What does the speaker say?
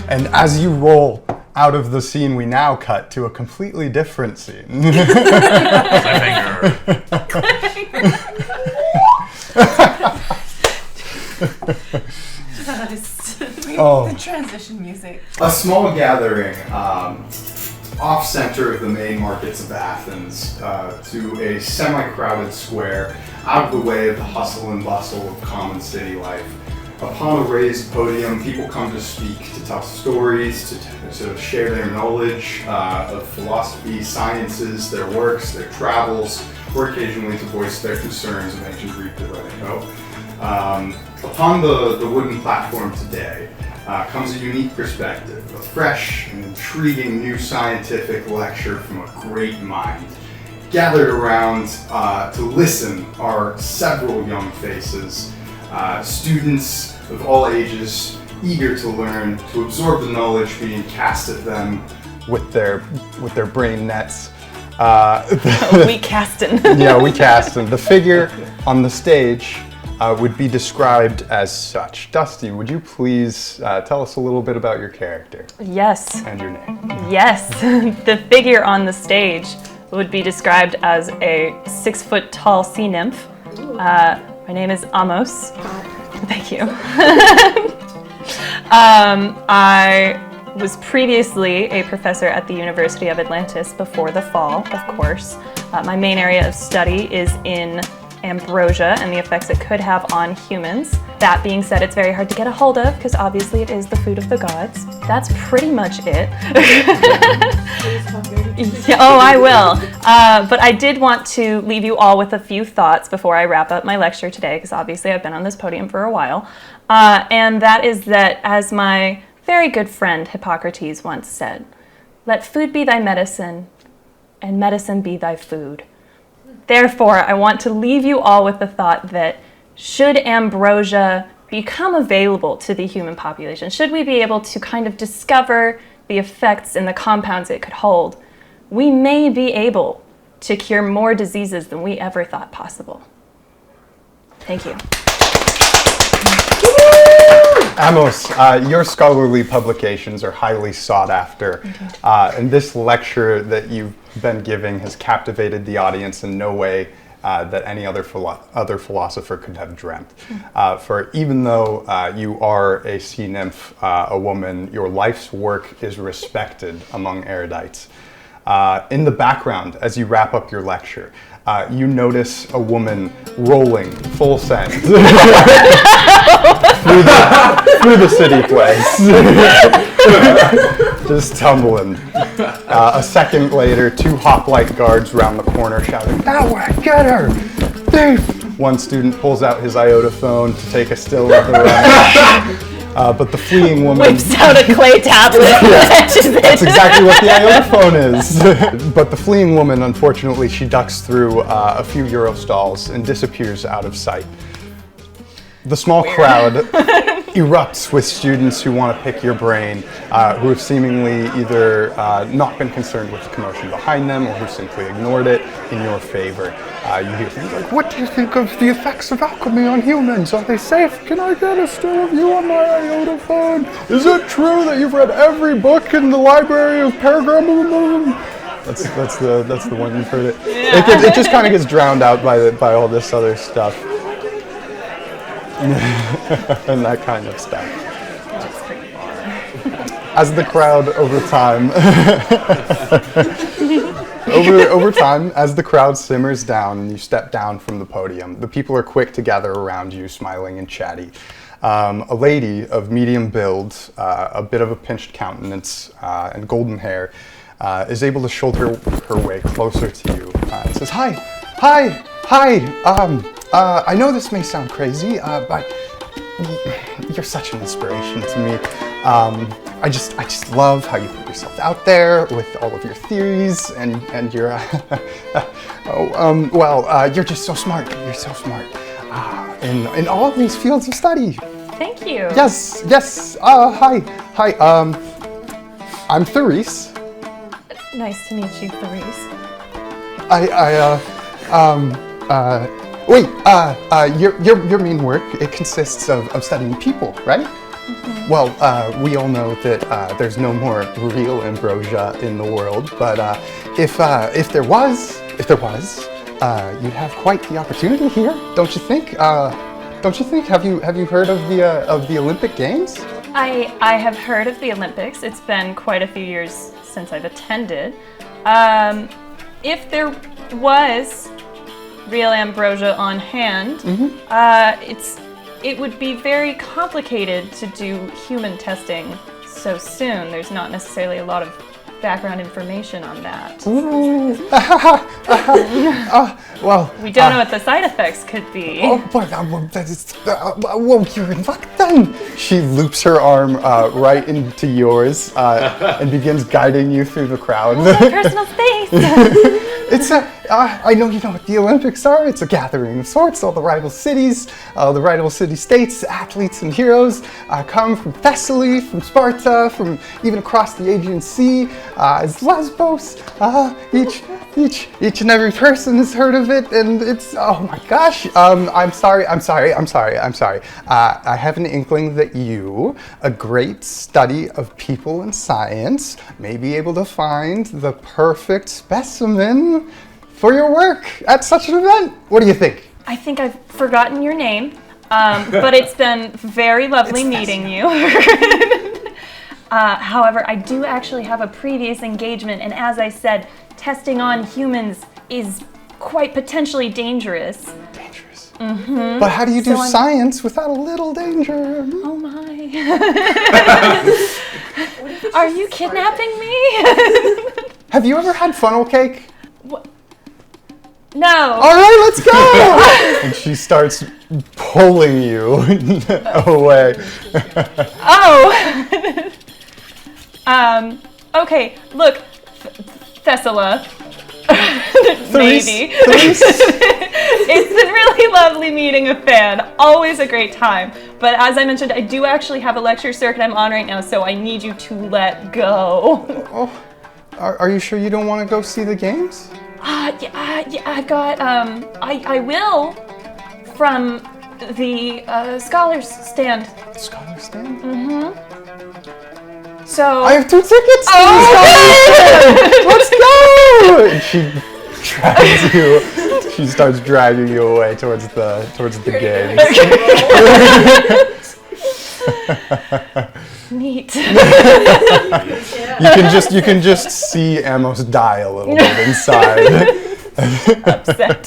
And as you roll out of the scene, we now cut to a completely different scene. The transition music. A small gathering off-center of the main markets of Athens to a semi-crowded square out of the way of the hustle and bustle of common city life. Upon a raised podium, people come to speak, to tell stories, to share their knowledge of philosophy, sciences, their works, their travels, or occasionally to voice their concerns of ancient Greek before they go. Upon the wooden platform today comes a unique perspective, a fresh and intriguing new scientific lecture from a great mind. Gathered around to listen are several young faces, students of all ages, eager to learn, to absorb the knowledge being cast at them with their brain nets. We castin'. Yeah, we castin'. The figure on the stage would be described as such. Dusty, would you please tell us a little bit about your character? Yes. And your name. Yes. The figure on the stage would be described as a 6-foot-tall sea nymph. My name is Amos. Thank you. I was previously a professor at the University of Atlantis before the fall, of course. My main area of study is in ambrosia and the effects it could have on humans. That being said, it's very hard to get a hold of because obviously it is the food of the gods. That's pretty much it. Oh, I will. But I did want to leave you all with a few thoughts before I wrap up my lecture today, because obviously I've been on this podium for a while. And that is that, as my very good friend Hippocrates once said, "Let food be thy medicine, and medicine be thy food." Therefore, I want to leave you all with the thought that should ambrosia become available to the human population, should we be able to kind of discover the effects and the compounds it could hold, we may be able to cure more diseases than we ever thought possible. Thank you. Amos, your scholarly publications are highly sought after, and this lecture that you've been giving has captivated the audience in no way that any other philosopher could have dreamt. For even though you are a sea nymph, a woman, your life's work is respected among erudites. In the background, as you wrap up your lecture, you notice a woman rolling full send through the city place. Just tumbling. A second later, 2 hoplite guards round the corner shouting, "That way, get her! Thief!" One student pulls out his iota phone to take a still of the run. But the fleeing woman whips out a clay tablet and touches it. That's exactly what the iota phone is. But the fleeing woman, unfortunately, she ducks through a few Euro stalls and disappears out of sight. The small crowd erupts with students who want to pick your brain, who have seemingly either not been concerned with the commotion behind them or who simply ignored it in your favor. You hear things like, "What do you think of the effects of alchemy on humans? Are they safe? Can I get a still of you on my iota phone? Is it true that you've read every book in the library of Paragram?" That's the one you've heard it. Yeah. It just kind of gets drowned out by all this other stuff. And that kind of stuff. That's pretty far. As the crowd over time, as the crowd simmers down and you step down from the podium, the people are quick to gather around you, smiling and chatty. A lady of medium build, a bit of a pinched countenance, and golden hair, is able to shoulder her way closer to you and says, "Hi. I know this may sound crazy, but you're such an inspiration to me. I just love how you put yourself out there with all of your theories and your you're just so smart. You're so smart in all of these fields of study." Thank you. Yes. Hi. I'm Therese. Nice to meet you, Therese. Your main work, it consists of studying people, right? Well, we all know that there's no more real ambrosia in the world, but if there was, you'd have quite the opportunity here, don't you think? Don't you think? Have you heard of the Olympic Games? I have heard of the Olympics. It's been quite a few years since I've attended. If there was real ambrosia on hand, it would be very complicated to do human testing so soon. There's not necessarily a lot of background information on that. Well, We don't know what the side effects could be. Oh, but that is. Whoa, you're in luck then. She loops her arm right into yours and begins guiding you through the crowd. Personal space. It's I know you know what the Olympics are. It's a gathering of sorts. All the rival cities, the rival city-states, athletes and heroes come from Thessaly, from Sparta, from even across the Aegean Sea, as Lesbos. Each and every person has heard of it, and it's, oh my gosh. I'm sorry. I have an inkling that you, a great study of people and science, may be able to find the perfect specimen for your work at such an event. What do you think? I think I've forgotten your name, but it's been very lovely meeting you. However, I do actually have a previous engagement, and as I said, testing on humans is quite potentially dangerous. Dangerous. But how do you do science without a little danger? Oh my. Are you kidnapping me? Have you ever had funnel cake? What? No. All right, let's go! And she starts pulling you away. Oh. Okay, look, Thessala. Maybe. It's been really lovely meeting a fan. Always a great time. But as I mentioned, I do actually have a lecture circuit I'm on right now, so I need you to let go. Oh, are you sure you don't want to go see the games? Yeah, I've got, I will from the scholars stand. Scholar stand? So I have 2 tickets! Let's go! And she starts dragging you away towards the games. Neat. You can just see Amos die a little bit inside. Upset.